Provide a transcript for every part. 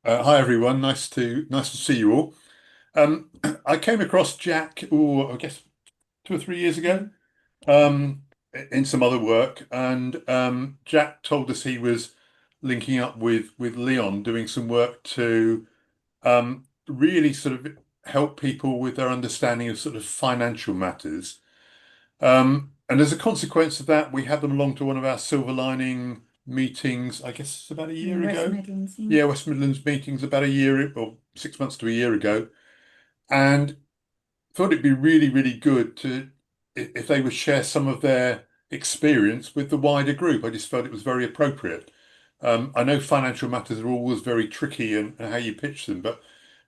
Hi everyone, nice to see you all. Um, I came across Jack, I guess 2 or 3 years ago, um, in some other work, and Jack told us he was linking up with Leon, doing some work to really sort of help people with their understanding of sort of financial matters. And as a consequence of that, we had them along to one of our silver lining meetings, I guess it's about a In year West ago. Midlands, yeah. Yeah, West Midlands meetings about a year or 6 months to a year ago. And thought it'd be really, really good to if they would share some of their experience with the wider group. I just felt it was very appropriate. I know financial matters are always very tricky and how you pitch them, but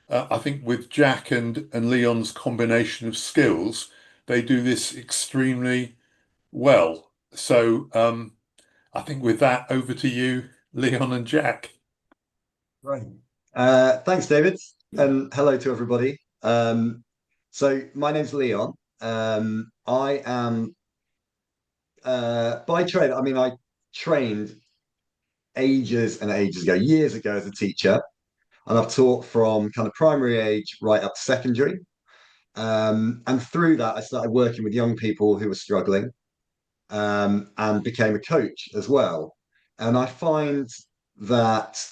I think with Jack and Leon's combination of skills, they do this extremely well. So I think with that, over to you, Leon and Jack. Right. Thanks, David, and hello to everybody. So my name's Leon. I am by trade. I mean, I trained ages and ages ago, years ago, as a teacher, and I've taught from kind of primary age right up to secondary. And through that, I started working with young people who were struggling, and became a coach as well. And I find that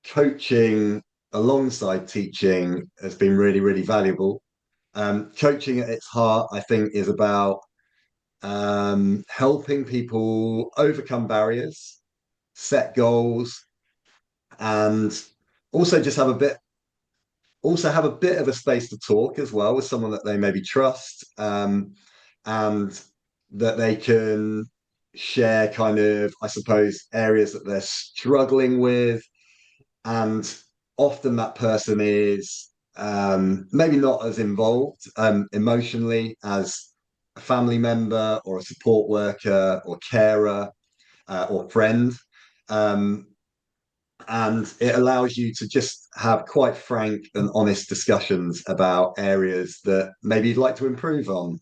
coaching alongside teaching has been really, really valuable. Coaching at its heart, I think, is about helping people overcome barriers, set goals, and also just have a bit of a space to talk as well with someone that they maybe trust, and that they can share kind of, I suppose, areas that they're struggling with. And often that person is maybe not as involved emotionally as a family member or a support worker or carer, or friend. Um, and it allows you to just have quite frank and honest discussions about areas that maybe you'd like to improve on.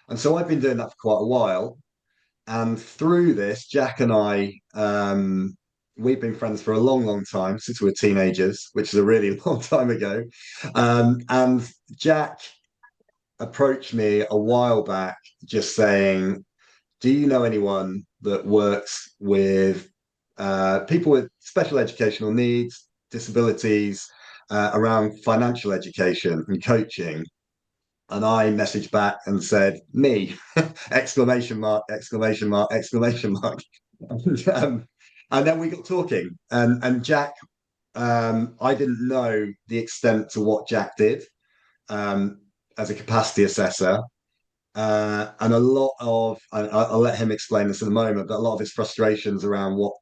And so I've been doing that for quite a while. And through this, Jack and I, we've been friends for a long, long time, since we were teenagers, which is a really long time ago. And Jack approached me a while back just saying, do you know anyone that works with people with special educational needs, disabilities, around financial education and coaching? And I messaged back and said, me, exclamation mark, exclamation mark, exclamation mark. And then we got talking. And Jack, I didn't know the extent to what Jack did, um, as a capacity assessor. And a lot of, I'll let him explain this in a moment, but a lot of his frustrations around what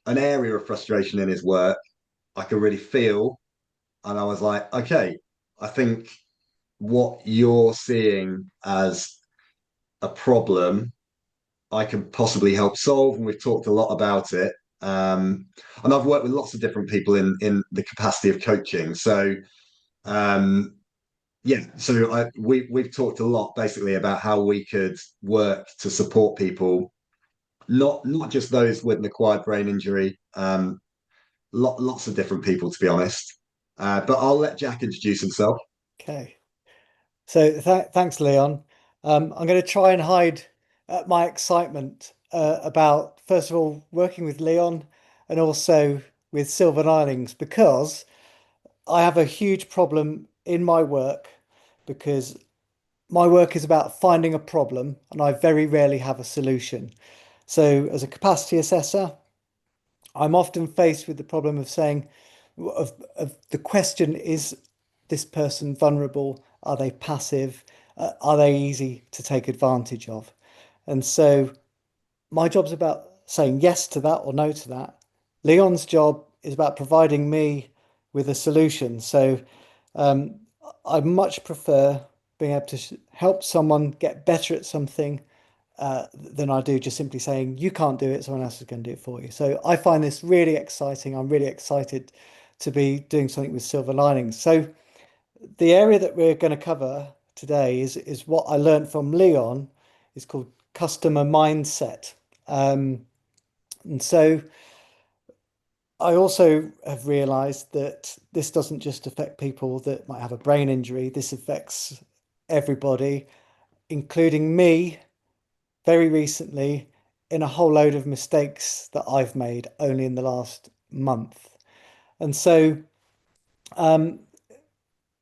an area of frustration in his work, I could really feel. And I was like, okay, I think what you're seeing as a problem, I can possibly help solve. And we've talked a lot about it. And I've worked with lots of different people in the capacity of coaching. So, um, yeah, so we've talked a lot basically about how we could work to support people, not just those with an acquired brain injury, lots of different people, to be honest. But I'll let Jack introduce himself. Okay. So thanks, Leon. I'm going to try and hide my excitement about, first of all, working with Leon and also with Silver Linings, because I have a huge problem in my work, because my work is about finding a problem and I very rarely have a solution. So as a capacity assessor, I'm often faced with the problem of saying, of the question, is this person vulnerable? Are they passive? Are they easy to take advantage of? And so my job's about saying yes to that or no to that. Leon's job is about providing me with a solution. So um, I much prefer being able to help someone get better at something than I do just simply saying, you can't do it, someone else is going to do it for you. So I find this really exciting. I'm really excited to be doing something with Silver Linings. So the area that we're going to cover today is what I learned from Leon. It's called customer mindset. And so I also have realized that this doesn't just affect people that might have a brain injury. This affects everybody, including me very recently in a whole load of mistakes that I've made only in the last month. And so um,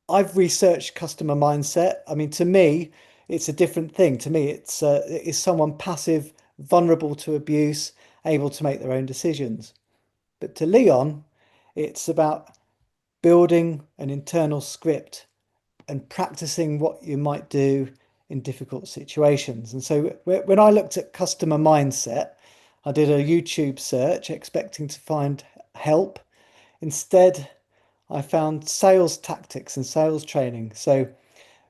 I've researched customer mindset. I mean, to me, it's a different thing. To me, it's someone passive, vulnerable to abuse, able to make their own decisions. But to Leon, it's about building an internal script and practicing what you might do in difficult situations. And so when I looked at customer mindset, I did a YouTube search expecting to find help. Instead, I found sales tactics and sales training. So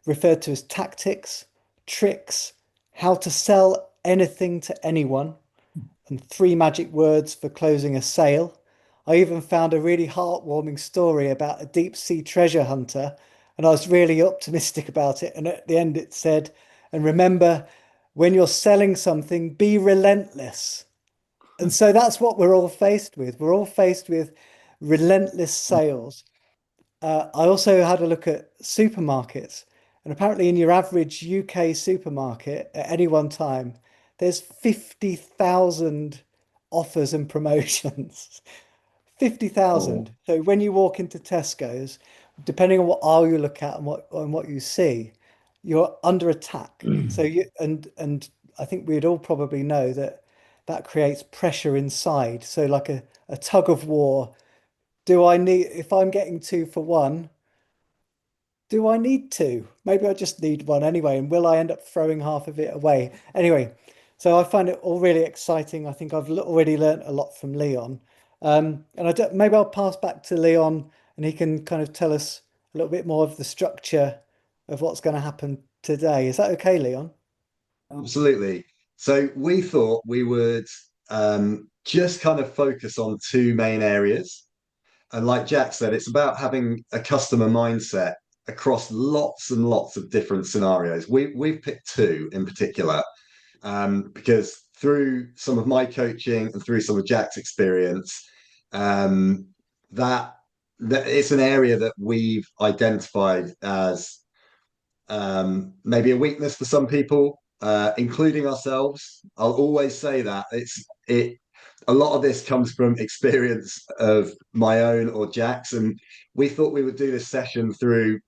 referred to as tactics, tricks, how to sell anything to anyone, and 3 magic words for closing a sale. I even found a really heartwarming story about a deep sea treasure hunter, and I was really optimistic about it. And at the end, it said, and remember, when you're selling something, be relentless. And so that's what we're all faced with. We're all faced with relentless sales. I also had a look at supermarkets, and apparently, in your average UK supermarket at any one time, there's 50,000 offers and promotions. Oh, 50,000. So when you walk into Tesco's, depending on what aisle you look at and what you see, you're under attack. So and I think we'd all probably know that that creates pressure inside. So like a tug of war. Do I need, if I'm getting 2 for 1, do I need two? Maybe I just need one anyway. And will I end up throwing half of it away? Anyway, so I find it all really exciting. I think I've already learnt a lot from Leon. And maybe I'll pass back to Leon and he can kind of tell us a little bit more of the structure of what's going to happen today. Is that okay, Leon? absolutely. So we thought we would just kind of focus on two main areas. And like Jack said, it's about having a customer mindset across lots and lots of different scenarios. We've picked two in particular because through some of my coaching and through some of Jack's experience, um, that that it's an area that we've identified as maybe a weakness for some people, including ourselves. I'll always say that it. A lot of this comes from experience of my own or Jack's, and we thought we would do this session through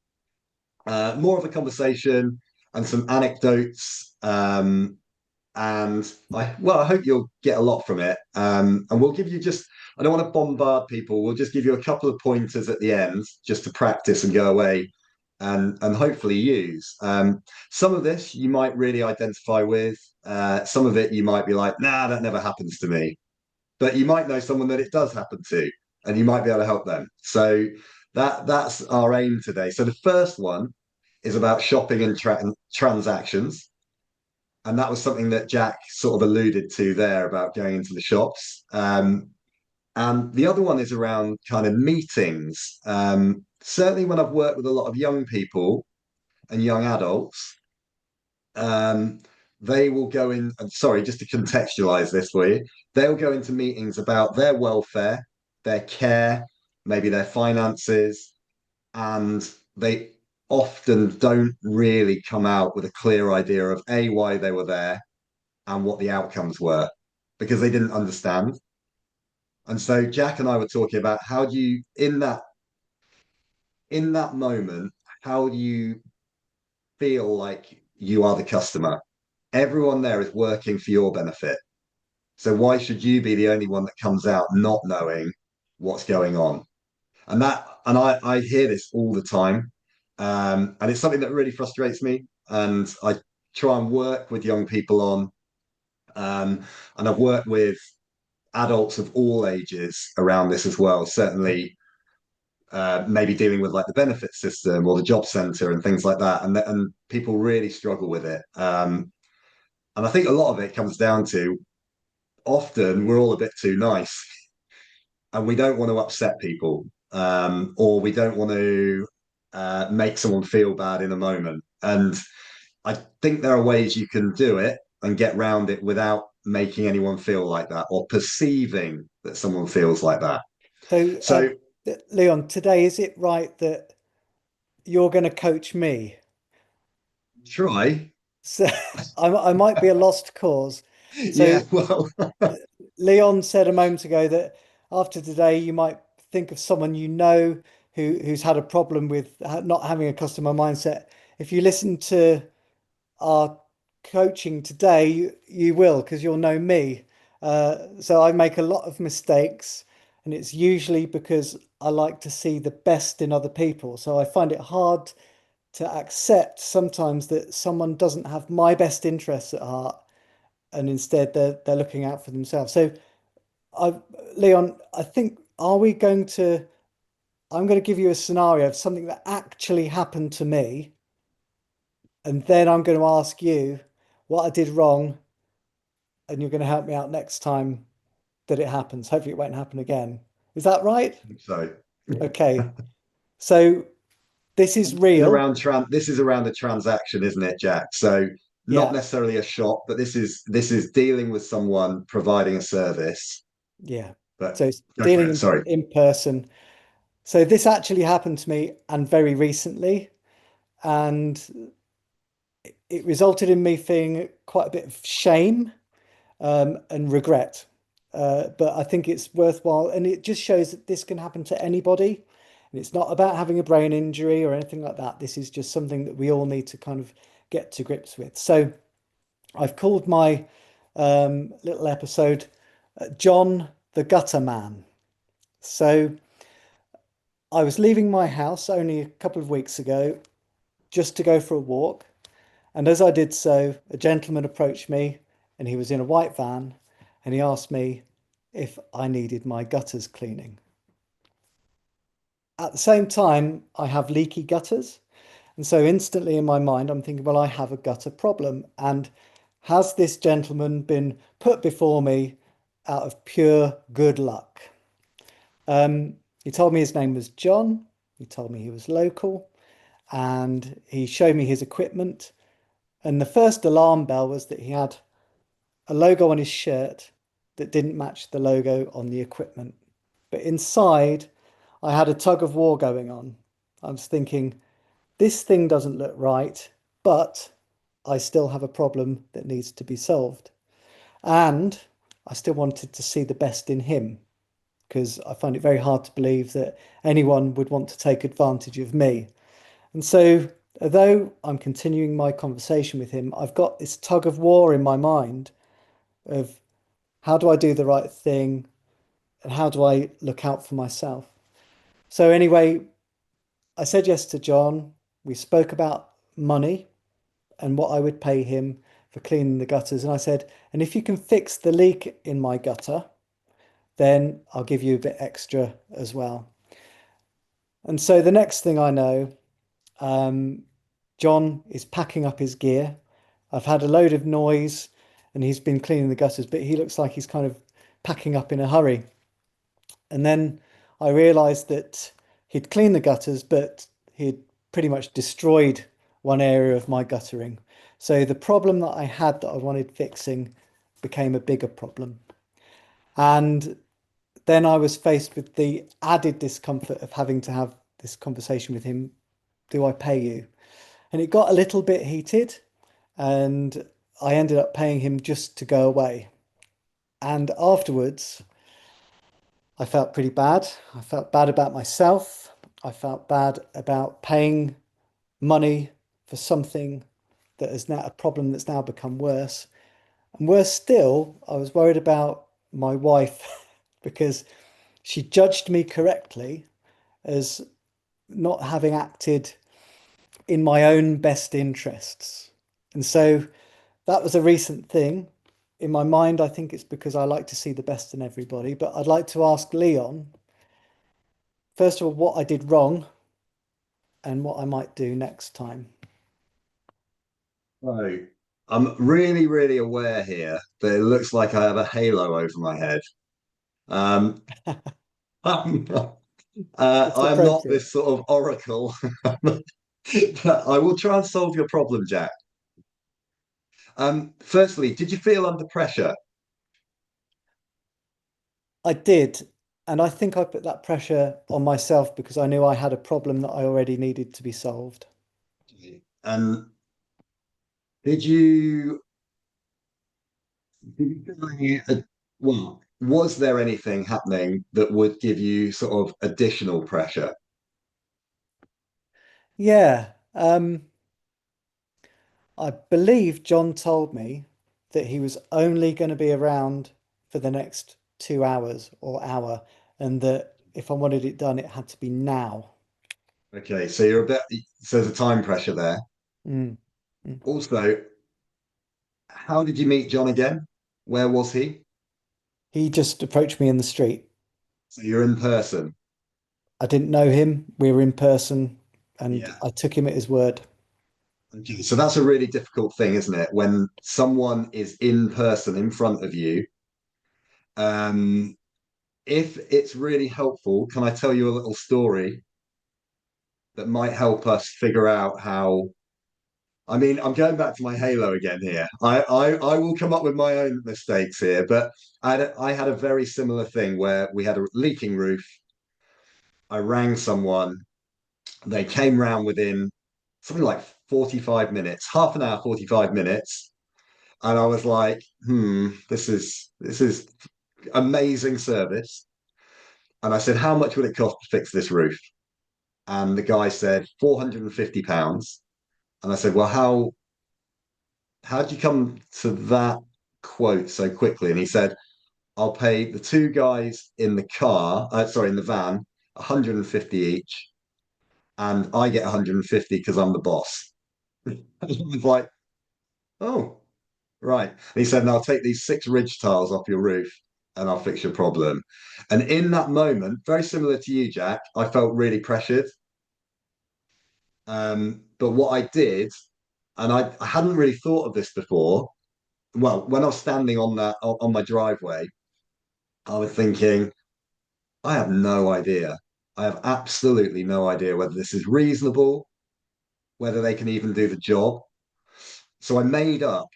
more of a conversation and some anecdotes. I hope you'll get a lot from it. And we'll give you just, I don't want to bombard people. We'll just give you a couple of pointers at the end just to practice and go away and hopefully use. Some of this you might really identify with. Some of it you might be like, nah, that never happens to me. But you might know someone that it does happen to, and you might be able to help them. So that's our aim today. So the first one is about shopping and transactions. And that was something that Jack sort of alluded to there about going into the shops. And the other one is around kind of meetings. Certainly, when I've worked with a lot of young people and young adults, um, they will go in, and sorry, just to contextualize this for you, they'll go into meetings about their welfare, their care, maybe their finances, and they often don't really come out with a clear idea of A, why they were there and what the outcomes were because they didn't understand. And so Jack and I were talking about how do you in that moment, how do you feel like you are the customer? Everyone there is working for your benefit. So why should you be the only one that comes out not knowing what's going on? And I hear this all the time. And it's something that really frustrates me. And I try and work with young people on. And I've worked with adults of all ages around this as well. Certainly, maybe dealing with like the benefit system or the job centre and things like that. And people really struggle with it. And I think a lot of it comes down to often we're all a bit too nice and we don't want to upset people or we don't want to make someone feel bad in a moment. And I think there are ways you can do it and get round it without making anyone feel like that or perceiving that someone feels like that. So, So Leon, today, is it right that you're going to coach me? try. So I might be a lost cause. So Yeah, well, Leon said a moment ago that after today, you might think of someone you know who's had a problem with not having a customer mindset. If you listen to our coaching today, you will, because you'll know me. So I make a lot of mistakes, and it's usually because I like to see the best in other people. So I find it hard to accept sometimes that someone doesn't have my best interests at heart, and instead they're looking out for themselves. So I, Leon, I think, are we going to? I'm going to give you a scenario of something that actually happened to me, and then I'm going to ask you what I did wrong, and you're going to help me out next time that it happens. Hopefully, it won't happen again. Is that right? so Okay. So this is real. this is around the transaction, isn't it, Jack? So not Yeah. necessarily a shop, but this is dealing with someone providing a service. Yeah. But So it's go for dealing it. Sorry. in person. So this actually happened to me and very recently, and it resulted in me feeling quite a bit of shame and regret. But I think it's worthwhile, and it just shows that this can happen to anybody. And it's not about having a brain injury or anything like that. This is just something that we all need to kind of get to grips with. So I've called my little episode John the Gutter Man. So I was leaving my house only a couple of weeks ago just to go for a walk. And as I did so, a gentleman approached me and he was in a white van and he asked me if I needed my gutters cleaning. At the same time, I have leaky gutters. And so instantly in my mind, I'm thinking, well, I have a gutter problem. And has this gentleman been put before me out of pure good luck? He told me his name was John. He told me he was local and he showed me his equipment. And the first alarm bell was that he had a logo on his shirt that didn't match the logo on the equipment. But inside, I had a tug of war going on. I was thinking, this thing doesn't look right, but I still have a problem that needs to be solved. And I still wanted to see the best in him because I find it very hard to believe that anyone would want to take advantage of me. And so, although I'm continuing my conversation with him, I've got this tug of war in my mind of how do I do the right thing and how do I look out for myself. So, anyway, I said yes to John. We spoke about money and what I would pay him for cleaning the gutters. And I said, and if you can fix the leak in my gutter, then I'll give you a bit extra as well. And so the next thing I know, um, John is packing up his gear. I've had a load of noise and he's been cleaning the gutters, but he looks like he's kind of packing up in a hurry. And then I realized that he'd cleaned the gutters, but he'd pretty much destroyed one area of my guttering. So the problem that I had that I wanted fixing became a bigger problem. And then I was faced with the added discomfort of having to have this conversation with him. Do I pay you? And it got a little bit heated, and I ended up paying him just to go away. And afterwards, I felt pretty bad. I felt bad about myself. I felt bad about paying money for something that is now a problem that's now become worse. And worse still, I was worried about my wife because she judged me correctly as not having acted in my own best interests. And so that was a recent thing. In my mind, I think it's because I like to see the best in everybody. But I'd like to ask Leon, first of all, what I did wrong and what I might do next time. So I'm really, really aware here that it looks like I have a halo over my head. Um, I'm not, It's I am not appropriate. this sort of oracle, but I will try and solve your problem, Jack. Firstly, did you feel under pressure? I did. And I think I put that pressure on myself because I knew I had a problem that I already needed to be solved. And did you did you feel well, was there anything happening that would give you sort of additional pressure? Yeah. I believe John told me that he was only going to be around for the next 2 hours or hour, and that if I wanted it done, it had to be now. Okay, so you're a bit so there's a time pressure there. Mm, mm. Also, how did you meet John again? Where was he? He just approached me in the street. So you're in person. I didn't know him. We were in person, and Yeah. I took him at his word. Okay, so that's a really difficult thing, isn't it? When someone is in person in front of you. Um, if it's really helpful, can I tell you a little story that might help us figure out how? I mean, I'm going back to my Halo again here. I will come up with my own mistakes here, but I had a very similar thing where we had a leaking roof. I rang someone. They came round within something like 45 minutes, half an hour, 45 minutes. And I was like, this is amazing service. And I said, how much would it cost to fix this roof? And the guy said, £450. And I said, well, how did you come to that quote so quickly? And he said, I'll pay the two guys in the car, sorry, in the van, 150 each, and I get 150 because I'm the boss. I was like, oh, right. And he said, now I'll take these six ridge tiles off your roof and I'll fix your problem. And in that moment, very similar to you, Jack, I felt really pressured. But what I did, and I hadn't really thought of this before. Well, when I was standing on that on my driveway, I was thinking, I have no idea. I have absolutely no idea whether this is reasonable, whether they can even do the job. So I made up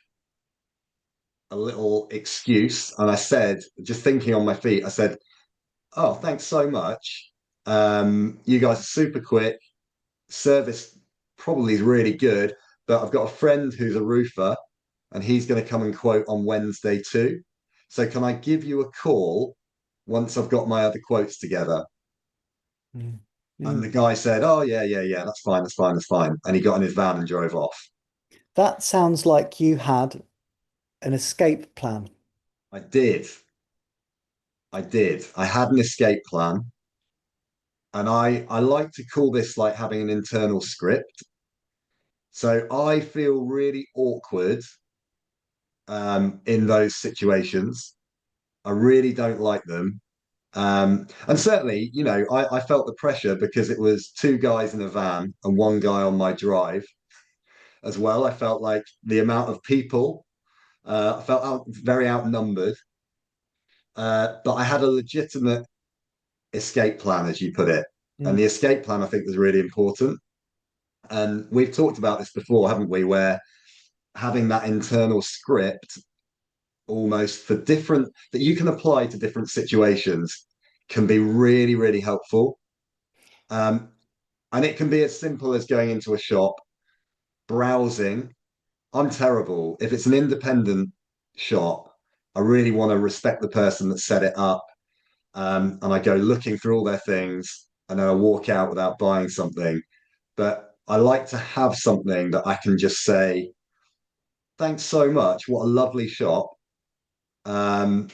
a little excuse and I said, just thinking on my feet, I said, oh, thanks so much. You guys are super quick. Service probably is really good, but I've got a friend who's a roofer and he's going to come and quote on Wednesday too. So can I give you a call once I've got my other quotes together? Mm, And the mm. guy said, oh, yeah, yeah, yeah, that's fine, that's fine, that's fine. And he got in his van and drove off. That sounds like you had an escape plan. I did. I did. I had an escape plan. And I like to call this like having an internal script. So I feel really awkward in those situations. I really don't like them. And certainly, I felt the pressure because it was two guys in a van and one guy on my drive as well. I felt like the amount of people, I felt very outnumbered. But I had a legitimate escape plan, as you put it. And the Mm. escape plan, I think, was really important. And we've talked about this before, haven't we? Where having that internal script almost for different that you can apply to different situations can be really, really helpful. Um, and it can be as simple as going into a shop, browsing. I'm terrible. If it's an independent shop, I really want to respect the person that set it up. And I go looking through all their things and then I walk out without buying something. But I like to have something that I can just say, thanks so much. What a lovely shop. Um,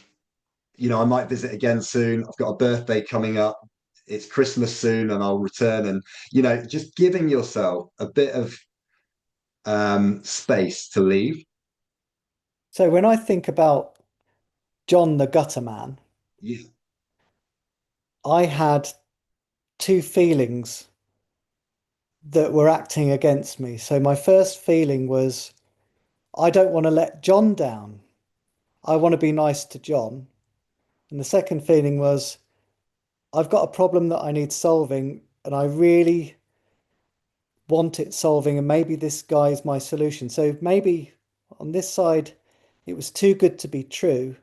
I might visit again soon. I've got a birthday coming up. It's Christmas soon and I'll return. And, just giving yourself a bit of space to leave. So when I think about John the gutter man, Yeah. I had two feelings that were acting against me. So my first feeling was I don't want to let John down. I want to be nice to John. And the second feeling was I've got a problem that I need solving and I really want it solving and maybe this guy is my solution. So maybe on this side it was too good to be true.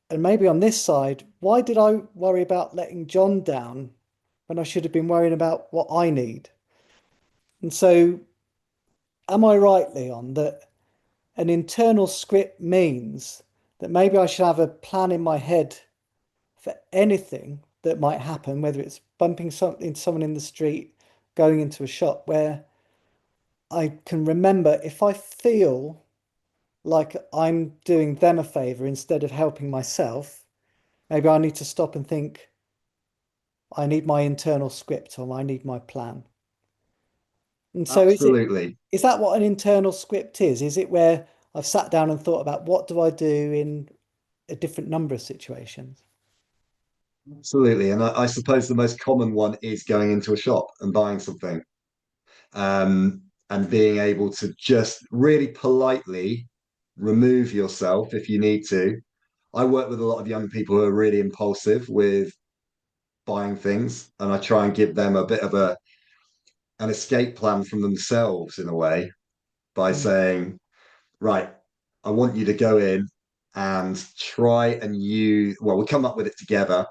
And maybe on this side, why did I worry about letting John down when I should have been worrying about what I need? And so, am I right, Leon, that an internal script means that maybe I should have a plan in my head for anything that might happen, whether it's bumping into someone in the street, going into a shop, where I can remember if I feel like I'm doing them a favor instead of helping myself, maybe I need to stop and think, I need my internal script or I need my plan. And so Absolutely. is that what an internal script is? Is it where I've sat down and thought about what do I do in a different number of situations? Absolutely. And I suppose the most common one is going into a shop and buying something, and being able to just really politely remove yourself if you need to. I work with a lot of young people who are really impulsive with buying things, and I try and give them a bit of an escape plan from themselves in a way by Mm, saying, right, I want you to go in and try and we'll come up with it together.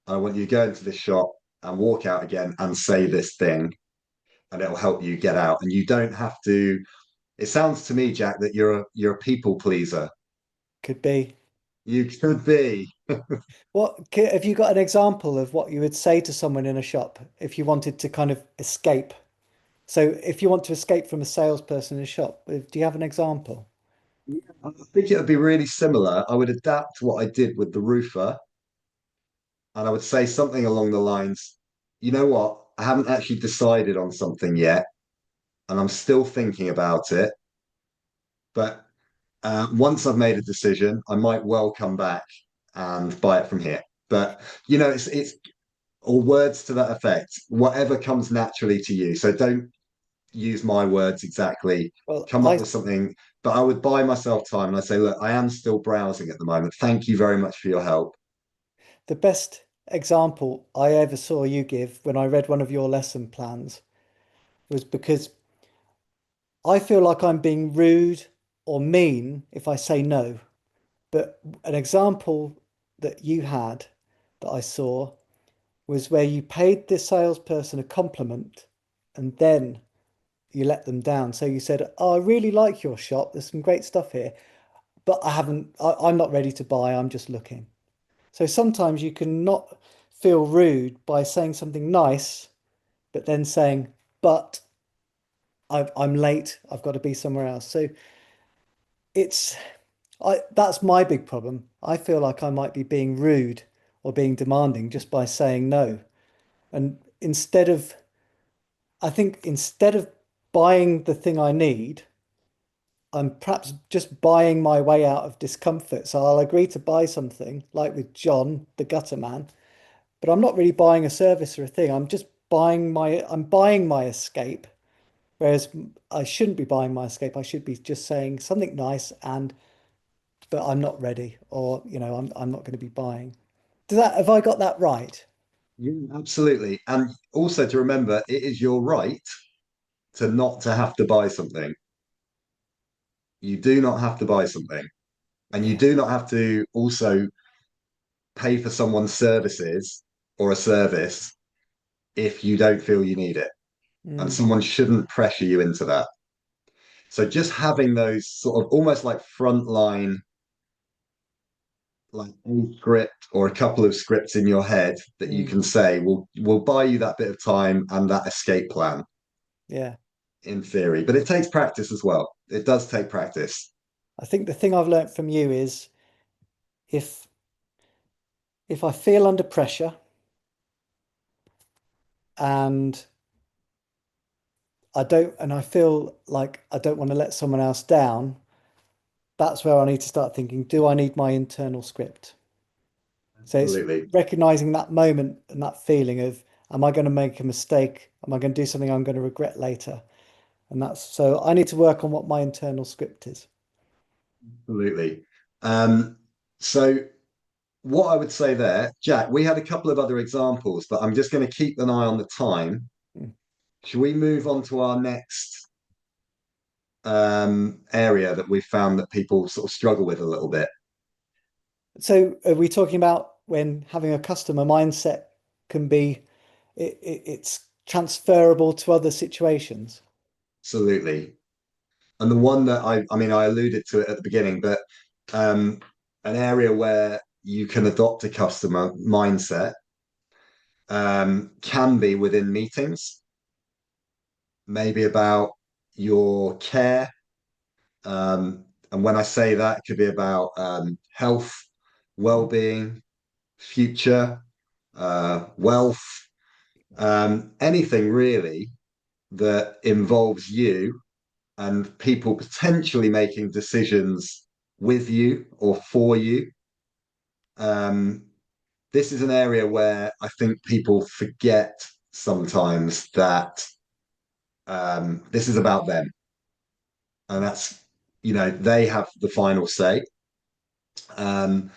I want you to go into this shop and walk out again and say this thing, and it'll help you get out. And you don't have to. It sounds to me, Jack, that you're a people pleaser. could be. You could be. Have you got an example of what you would say to someone in a shop if you wanted to kind of escape? So if you want to escape from a salesperson in a shop, do you have an example? I think it would be really similar. I would adapt what I did with the roofer, and I would say something along the lines, you know what? I haven't actually decided on something yet, and I'm still thinking about it. But once I've made a decision, I might well come back and buy it from here. But it's or words to that effect, whatever comes naturally to you. So don't use my words exactly. Well, Come up with something. But I would buy myself time and I say, look, I am still browsing at the moment. Thank you very much for your help. the best example I ever saw you give when I read one of your lesson plans was because I feel like I'm being rude or mean if I say no. But an example that you had that I saw was where you paid the salesperson a compliment and then you let them down. So you said, "Oh, I really like your shop. There's some great stuff here, but I'm not ready to buy. I'm just looking." So sometimes you can not feel rude by saying something nice, but then saying, "But I'm late. I've got to be somewhere else." So it's that's my big problem. I feel like I might be being rude or being demanding just by saying no. And I think instead of buying the thing I need, I'm perhaps just buying my way out of discomfort. So I'll agree to buy something like with John, the gutter man, but I'm not really buying a service or a thing. I'm buying my escape. Whereas I shouldn't be buying my escape. I should be just saying something nice but I'm not ready, or I'm not going to be buying. Have I got that right? Yeah, absolutely. And also to remember, it is your right to not to have to buy something. You do not have to buy something. And you Yeah. do not have to also pay for someone's services or a service if you don't feel you need it. And Mm, someone shouldn't pressure you into that. So just having those sort of almost like frontline, like a script or a couple of scripts in your head that you mm, can say will buy you that bit of time and that escape plan yeah. in theory. But it takes practice as well. It does take practice. I think the thing I've learnt from you is if if I feel under pressure and I feel like I don't want to let someone else down, that's where I need to start thinking, do I need my internal script? So it's Absolutely. recognizing that moment and that feeling of, am I going to make a mistake? Am I going to do something I'm going to regret later? And that's so I need to work on what my internal script is. Absolutely. Um, so what I would say there, Jack, we had a couple of other examples, but I'm just going to keep an eye on the time. Mm. Should we move on to our next area that we found that people sort of struggle with a little bit? So are we talking about when having a customer mindset can be it's transferable to other situations? Absolutely. And the one that I mean, I alluded to it at the beginning, but um, an area where you can adopt a customer mindset can be within meetings, maybe about your care. And when I say that, it could be about health, well-being, future, wealth, anything really that involves you and people potentially making decisions with you or for you. Um, this is an area where I think people forget sometimes that this is about them, and that's they have the final say. Um,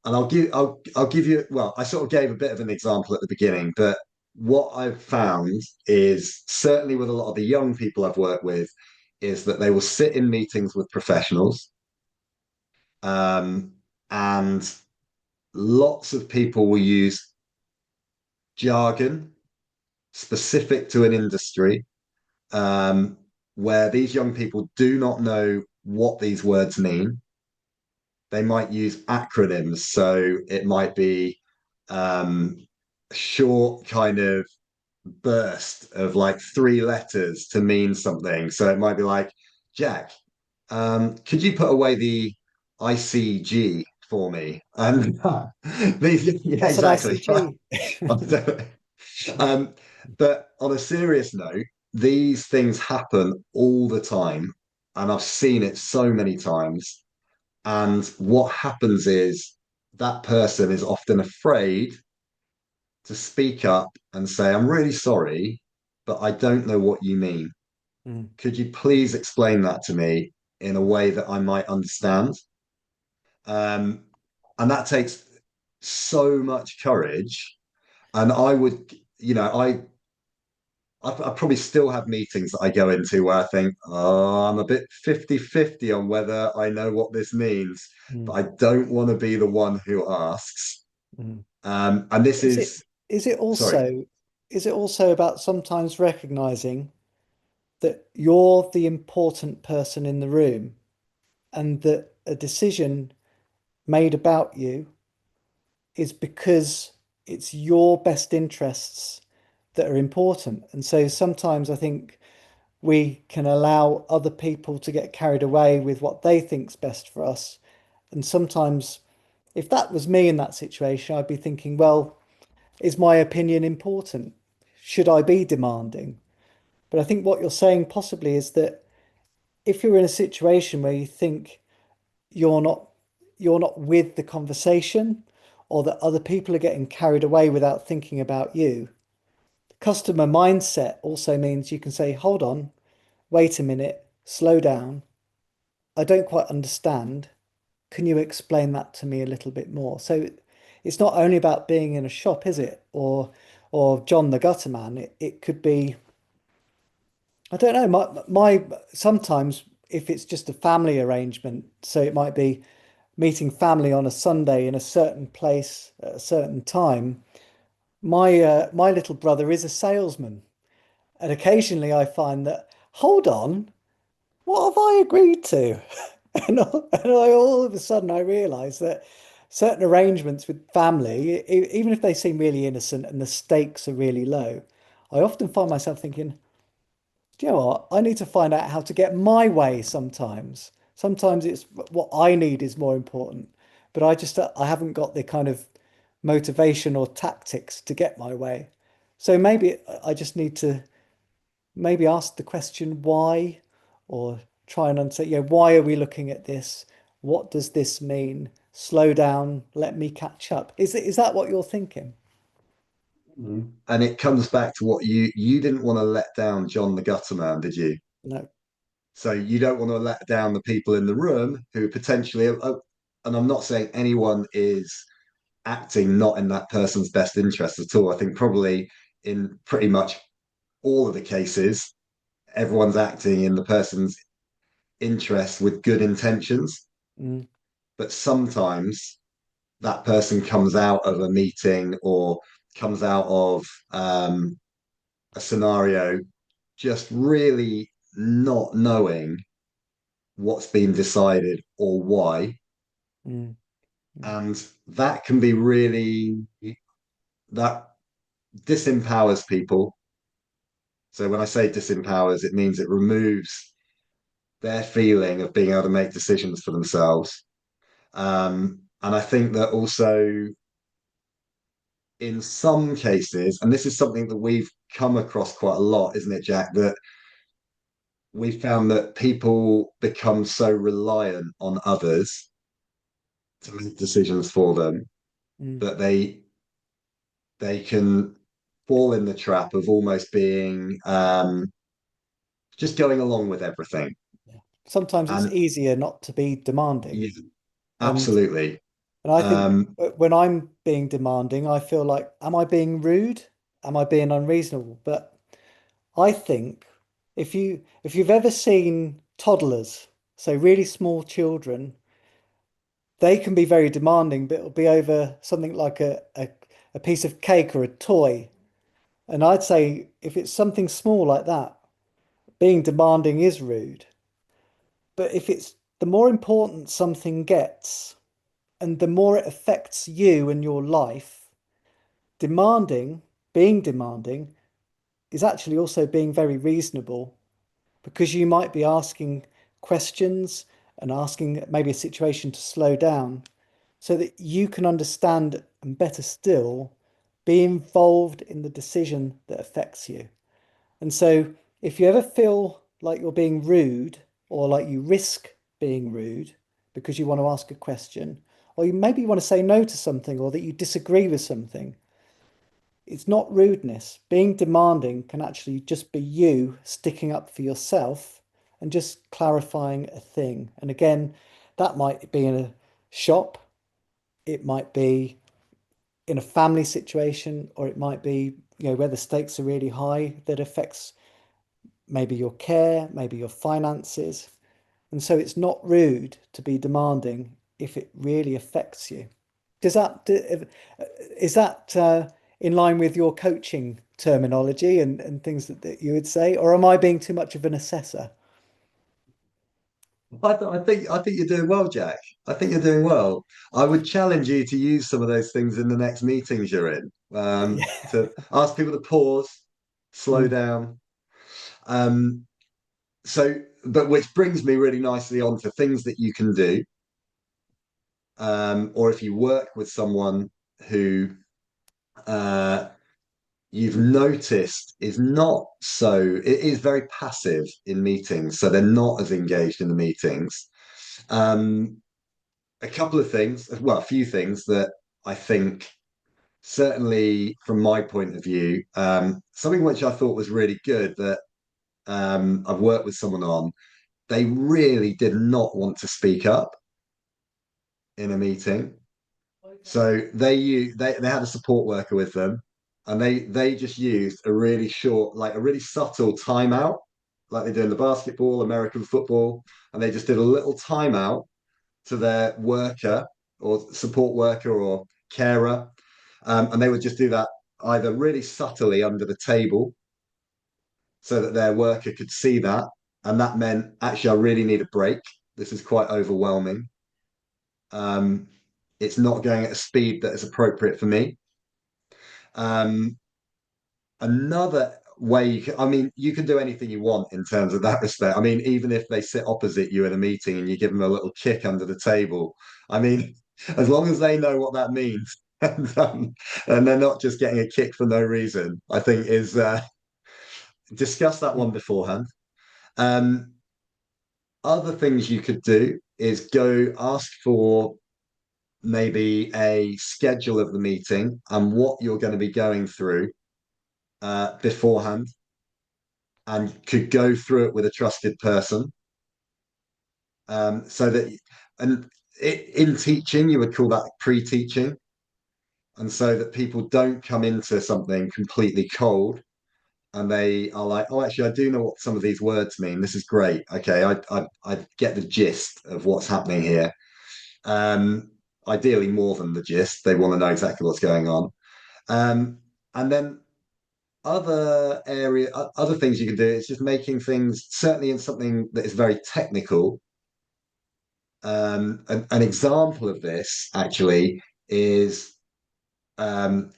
and I'll give you well, I sort of gave a bit of an example at the beginning, but what I've found is certainly with a lot of the young people I've worked with is that they will sit in meetings with professionals, and lots of people will use jargon specific to an industry, um, where these young people do not know what these words mean. They might use acronyms, so it might be um, a short kind of burst of like three letters to mean something. So it might be like, Jack, could you put away the ICG for me? And these, yeah, What's an exactly. ICG? um, but on a serious note, these things happen all the time, and I've seen it so many times. And what happens is that person is often afraid to speak up and say, I'm really sorry, but I don't know what you mean. Mm, Could you please explain that to me in a way that I might understand? Um, and that takes so much courage. And I would, I probably still have meetings that I go into where I think, oh, I'm a bit 50-50 on whether I know what this means, but mm, I don't want to be the one who asks. mm. And this Is it is, is it sorry. also is it also about sometimes recognizing that you're the important person in the room and that a decision made about you is because it's your best interests that are important. And so sometimes I think we can allow other people to get carried away with what they think's best for us. And sometimes if that was me in that situation, I'd be thinking, well, is my opinion important? Should I be demanding? But I think what you're saying possibly is that if you're in a situation where you think you're not you're not with the conversation or that other people are getting carried away without thinking about you, customer mindset also means you can say, hold on, wait a minute, slow down. I don't quite understand. Can you explain that to me a little bit more? So it's not only about being in a shop, is it? Or John the gutter man. It could be, I don't know, my sometimes if it's just a family arrangement, so it might be meeting family on a Sunday in a certain place at a certain time. My little brother is a salesman, and occasionally I find that, hold on, what have I agreed to? And I all of a sudden I realise that certain arrangements with family, even if they seem really innocent and the stakes are really low, I often find myself thinking, do you know what? I need to find out how to get my way sometimes. Sometimes it's what I need is more important, but I haven't got the kind of motivation or tactics to get my way. So maybe I just need to maybe ask the question why, or try and answer, why are we looking at this? What does this mean? Slow down, let me catch up. Is that what you're thinking? And it comes back to what you didn't want to let down John the gutter man, did you? No. So you don't want to let down the people in the room who potentially, and I'm not saying anyone is acting not in that person's best interest at all. I think probably in pretty much all of the cases, everyone's acting in the person's interest with good intentions. Mm, But sometimes that person comes out of a meeting or comes out of a scenario just really not knowing what's been decided or why. Mm, mm, And that can be really, that disempowers people. So when I say disempowers, it means it removes their feeling of being able to make decisions for themselves. And I think that also in some cases, and this is something that we've come across quite a lot, isn't it, Jack? That we found that people become so reliant on others to make decisions for them mm. that they can fall in the trap of almost being just going along with everything. Sometimes it's And easier not to be demanding. yeah, And absolutely. and I think Um, when I'm being demanding, I feel like, am I being rude? Am I being unreasonable? But I think if you've ever seen toddlers, so really small children, they can be very demanding, but it'll be over something like a piece of cake or a toy. And I'd say if it's something small like that, being demanding is rude. But if it's the more important something gets and the more it affects you and your life, demanding, being demanding, is actually also being very reasonable because you might be asking questions and asking maybe a situation to slow down so that you can understand and better still be involved in the decision that affects you. And so if you ever feel like you're being rude or like you risk being rude because you want to ask a question, or you maybe want to say no to something or that you disagree with something, it's not rudeness. Being demanding can actually just be you sticking up for yourself and just clarifying a thing. And again, that might be in a shop, it might be in a family situation, or it might be, where the stakes are really high that affects maybe your care, maybe your finances. And so it's not rude to be demanding if it really affects you. Does that is that in line with your coaching terminology and things that you would say, or am I being too much of an assessor? I think you're doing well, Jack. I think you're doing well. I would challenge you to use some of those things in the next meetings you're in. Yeah. To ask people to pause, slow Mm, down. Um, but which brings me really nicely on to things that you can do, or if you work with someone who uh, you've noticed is not so, it is very passive in meetings, so they're not as engaged in the meetings. Um, a couple of things, well, a few things that I think, certainly from my point of view, something which I thought was really good that I've worked with someone on. They really did not want to speak up in a meeting. So they had a support worker with them, and they just used a really short, like a really subtle timeout, like they do in the basketball, American football, and they just did a little timeout to their worker or support worker or carer, and they would just do that either really subtly under the table so that their worker could see that, and that meant actually I really need a break. This is quite overwhelming. Um, it's not going at a speed that is appropriate for me. Um, another way I mean, you can do anything you want in terms of that respect. I mean, even if they sit opposite you in a meeting and you give them a little kick under the table, I mean, as long as they know what that means and they're not just getting a kick for no reason, I think is discuss that one mm, beforehand. Um, other things you could do is go ask for maybe a schedule of the meeting and what you're going to be going through beforehand, and could go through it with a trusted person. So that, and in teaching, you would call that pre-teaching. And so that people don't come into something completely cold and they are like, oh, actually, I do know what some of these words mean. This is great. Okay, I get the gist of what's happening here. Um, ideally more than the gist. They want to know exactly what's going on. And then other things you can do is just making things certainly in something that is very technical. An example of this actually is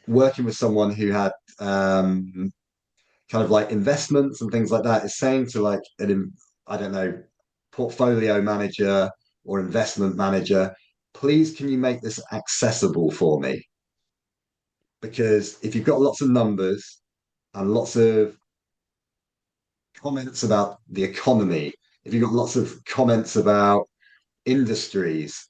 working with someone who had kind of like investments and things like that. Is saying to like I don't know, portfolio manager or investment manager, please can you make this accessible for me? Because if you've got lots of numbers and lots of comments about the economy, if you've got lots of comments about industries,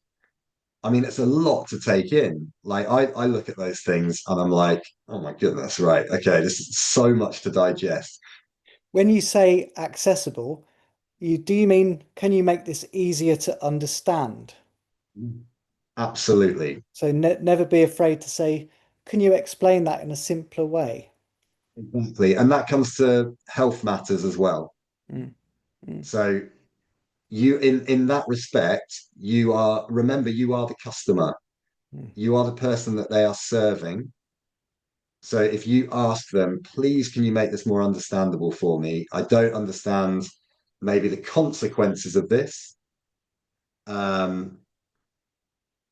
I mean, it's a lot to take in. Like I look at those things and I'm like, oh my goodness, right. Okay, this is so much to digest. When you say accessible, do you mean can you make this easier to understand? Absolutely. So never be afraid to say, can you explain that in a simpler way? Exactly. And that comes to health matters as well. Mm, mm, So you in that respect, you are remember you are the customer. mm. You are the person that they are serving. So if you ask them, please, can you make this more understandable for me? I don't understand maybe the consequences of this. Um,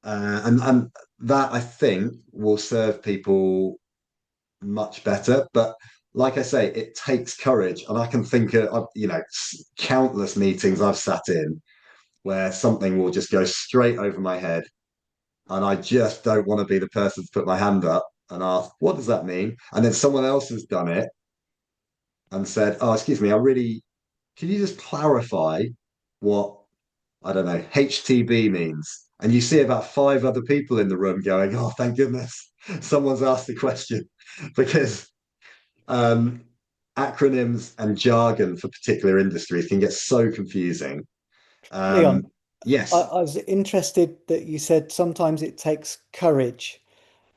and that I think will serve people much better. But like I say, it takes courage, and I can think of countless meetings I've sat in where something will just go straight over my head, and I just don't want to be the person to put my hand up and ask, "What does that mean?" And then someone else has done it and said, "Oh, excuse me, I really can you just clarify what I don't know HTB means?" And you see about five other people in the room going, "Oh, thank goodness, someone's asked the question," because um, acronyms and jargon for particular industries can get so confusing. Leon, Yes, I was interested that you said sometimes it takes courage.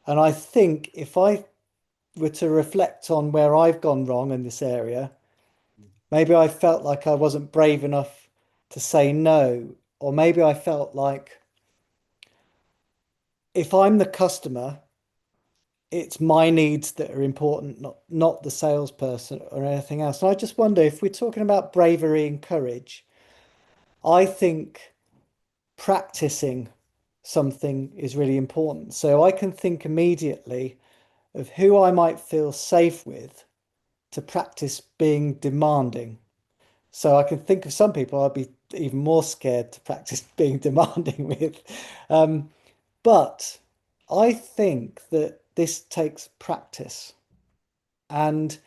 And I think if I were to reflect on where I've gone wrong in this area, maybe I felt like I wasn't brave enough to say no, or maybe I felt like if I'm the customer, it's my needs that are important, not the salesperson or anything else. And I just wonder if we're talking about bravery and courage, I think practicing something is really important. So I can think immediately of who I might feel safe with to practice being demanding. So I can think of some people I'd be even more scared to practice being demanding with. Um, but I think that this takes practice. And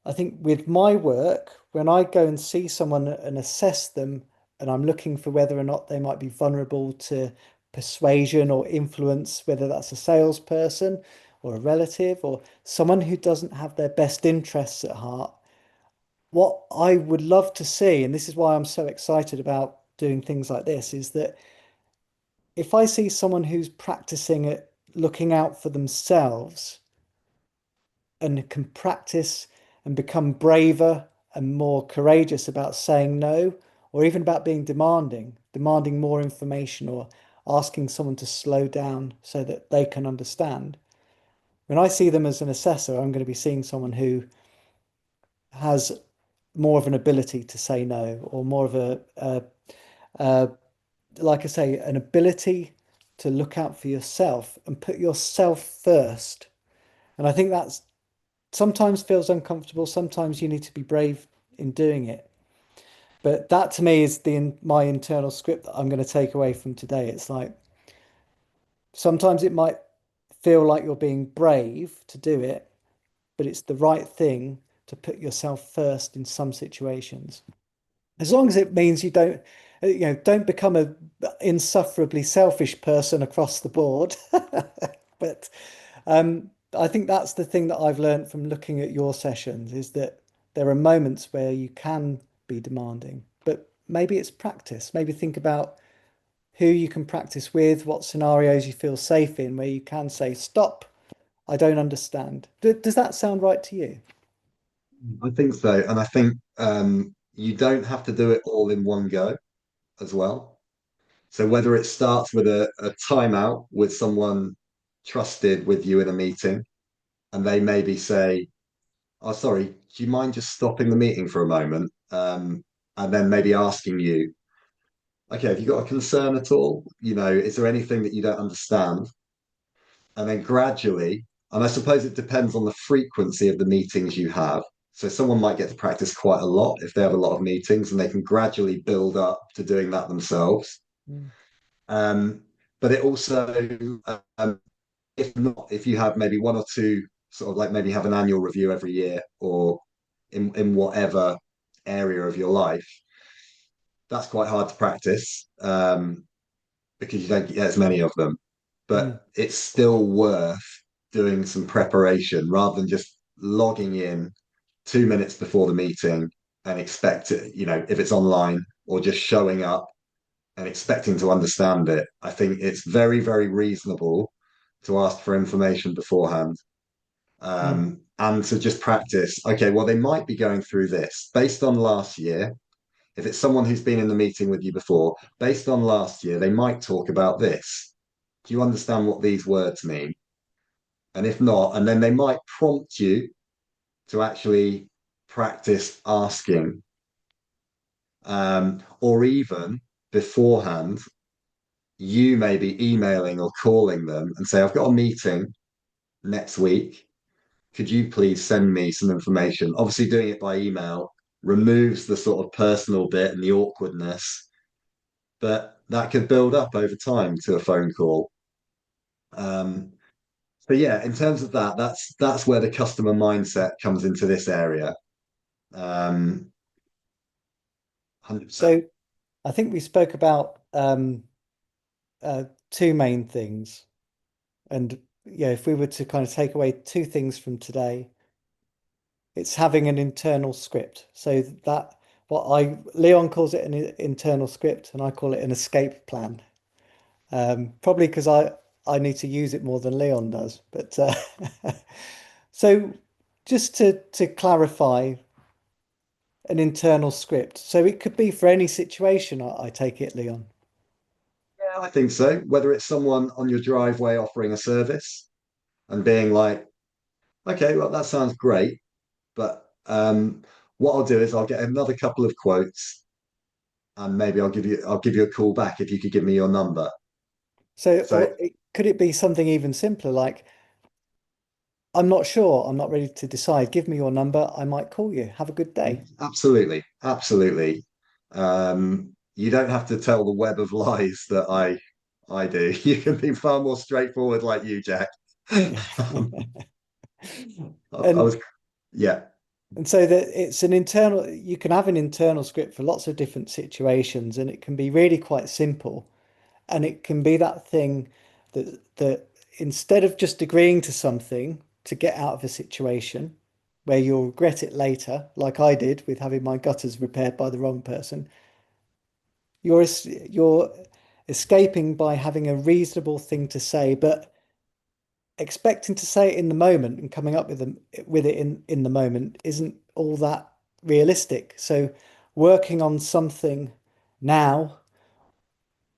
I think with my work, when I go and see someone and assess them, and I'm looking for whether or not they might be vulnerable to persuasion or influence, whether that's a salesperson or a relative or someone who doesn't have their best interests at heart, what I would love to see, and this is why I'm so excited about doing things like this, is that if I see someone who's practicing at looking out for themselves and can practice and become braver and more courageous about saying no, or even about being demanding more information or asking someone to slow down so that they can understand. When I see them as an assessor, I'm going to be seeing someone who has more of an ability to say no, or more of a like I say, an ability to look out for yourself and put yourself first. And I think that's sometimes feels uncomfortable. Sometimes you need to be brave in doing it. But that to me is my internal script that I'm going to take away from today. It's like sometimes it might feel like you're being brave to do it, but it's the right thing to put yourself first in some situations. As long as it means don't become a insufferably selfish person across the board. But I think that's the thing that I've learned from looking at your sessions is that there are moments where you can be demanding, but maybe it's practice. Maybe think about who you can practice with, what scenarios you feel safe in, where you can say, stop, I don't understand. Does that sound right to you? I think so. And I think you don't have to do it all in one go as well. So whether it starts with a timeout with someone trusted with you in a meeting, and they maybe say, "Oh, sorry, do you mind just stopping the meeting for a moment?" And then maybe asking you, "Okay, have you got a concern at all? Is there anything that you don't understand?" And then gradually, and I suppose it depends on the frequency of the meetings you have. So someone might get to practice quite a lot if they have a lot of meetings and they can gradually build up to doing that themselves. Mm. Um, but it also, if not, if you have maybe one or two sort of like maybe have an annual review every year or in whatever area of your life, that's quite hard to practice because you don't get as many of them. Mm. But it's still worth doing some preparation rather than just logging in 2 minutes before the meeting and expect it, if it's online or just showing up and expecting to understand it. I think it's very, very reasonable to ask for information beforehand Mm. and to just practice. Okay, well, they might be going through this based on last year. If it's someone who's been in the meeting with you before, based on last year, they might talk about this. Do you understand what these words mean? And if not, and then they might prompt you to actually practice asking, or even beforehand, you may be emailing or calling them and say, I've got a meeting next week. Could you please send me some information? Obviously, doing it by email removes the sort of personal bit and the awkwardness, but that could build up over time to a phone call. Um, but yeah, in terms of that, that's where the customer mindset comes into this area. 100%. So I think we spoke about two main things. And yeah, if we were to kind of take away two things from today, it's having an internal script. So that what I Leon calls it an internal script, and I call it an escape plan. Probably because I need to use it more than Leon does. But so just to clarify, an internal script. So it could be for any situation. I take it, Leon. Yeah, I think so. Whether it's someone on your driveway offering a service and being like, okay, well, that sounds great, but what I'll do is I'll get another couple of quotes and maybe I'll give you a call back if you could give me your number. So, So or could it be something even simpler, like I'm not sure, I'm not ready to decide. Give me your number. I might call you. Have a good day. absolutely, absolutely. You don't have to tell the web of lies that I do. You can be far more straightforward like you, Jack. Yeah. I And was, yeah, and so that it's an internal, you can have an internal script for lots of different situations, and it can be really quite simple. And it can be that thing that instead of just agreeing to something to get out of a situation where you'll regret it later, like I did with having my gutters repaired by the wrong person, you're escaping by having a reasonable thing to say, but expecting to say it in the moment and coming up with it in the moment isn't all that realistic. So working on something now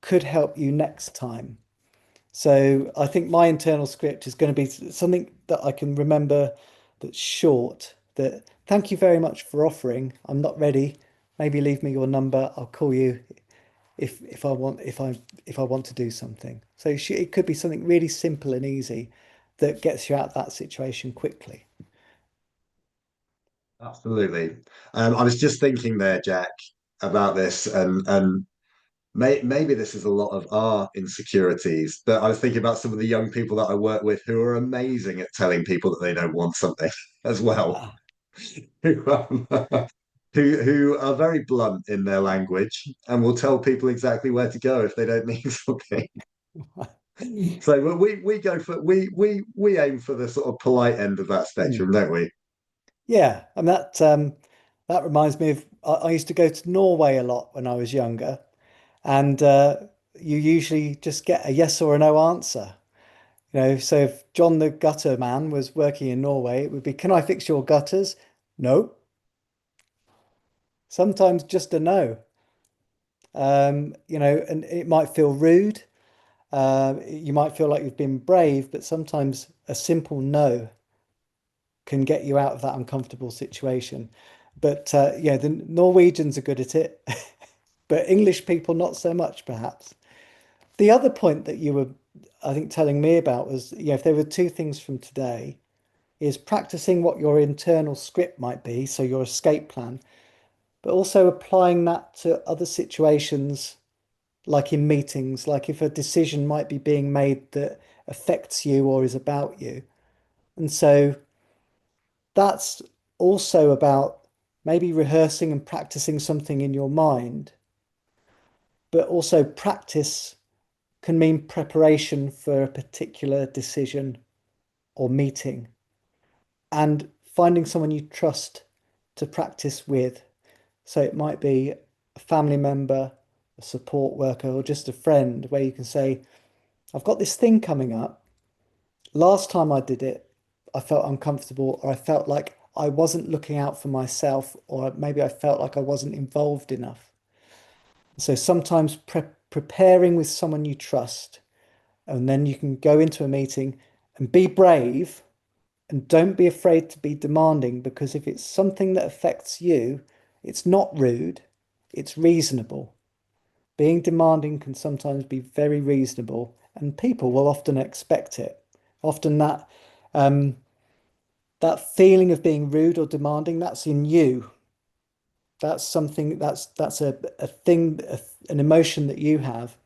could help you next time. So I think my internal script is going to be something that I can remember that's short. That thank you very much for offering. I'm not ready. Maybe leave me your number. I'll call you if I want to do something. So it could be something really simple and easy that gets you out of that situation quickly. absolutely. I was just thinking there, Jack, about this, and maybe this is a lot of our insecurities, but I was thinking about some of the young people that I work with who are amazing at telling people that they don't want something as well. Ah. Who, who are very blunt in their language and will tell people exactly where to go if they don't need something. So we go for we aim for the sort of polite end of that Hmm. spectrum, don't we? Yeah, and that reminds me of I used to go to Norway a lot when I was younger, and you usually just get a yes or a no answer. So if John the gutter man was working in Norway, it would be, "Can I fix your gutters?" No. Sometimes just a no. And it might feel rude. You might feel like you've been brave, but sometimes a simple no can get you out of that uncomfortable situation. But yeah, the Norwegians are good at it, but English people not so much, perhaps. The other point that you were, I think, telling me about was, if there were two things from today, is practicing what your internal script might be, so your escape plan, but also applying that to other situations, like in meetings, like if a decision might be being made that affects you or is about you. And so that's also about maybe rehearsing and practicing something in your mind, but also practice can mean preparation for a particular decision or meeting and finding someone you trust to practice with. So it might be a family member, a support worker, or just a friend where you can say, I've got this thing coming up. Last time I did it, I felt uncomfortable, or I felt like I wasn't looking out for myself, or maybe I felt like I wasn't involved enough. So sometimes preparing with someone you trust, and then you can go into a meeting and be brave and don't be afraid to be demanding, because if it's something that affects you, it's not rude, it's reasonable. Being demanding can sometimes be very reasonable, and people will often expect it. Often um, that feeling of being rude or demanding, that's in you. That's something that's a thing, an emotion that you have.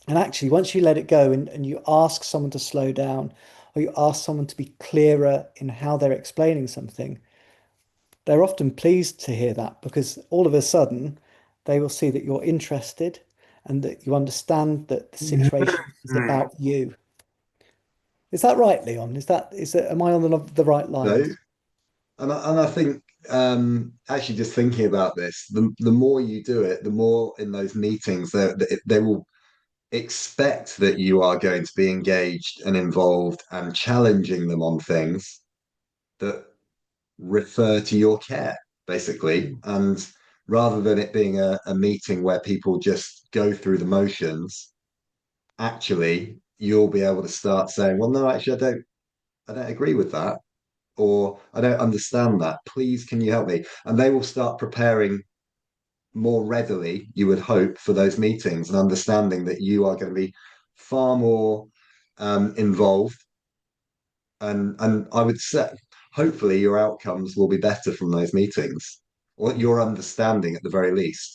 And actually, once you let it go and you ask someone to slow down, or you ask someone to be clearer in how they're explaining something, they're often pleased to hear that, because all of a sudden they will see that you're interested and that you understand that the situation is about you. Is that right, Leon? Am I on the right No, lines? and I think actually just thinking about this, the more you do it, the more in those meetings they will expect that you are going to be engaged and involved and challenging them on things that refer to your care, basically. And rather than it being a meeting where people just go through the motions, actually you'll be able to start saying, well, no, actually I don't agree with that, or I don't understand that. Please, can you help me? And they will start preparing more readily, you would hope, for those meetings and understanding that you are going to be far more involved. And I would say, hopefully, your outcomes will be better from those meetings, or your understanding at the very least.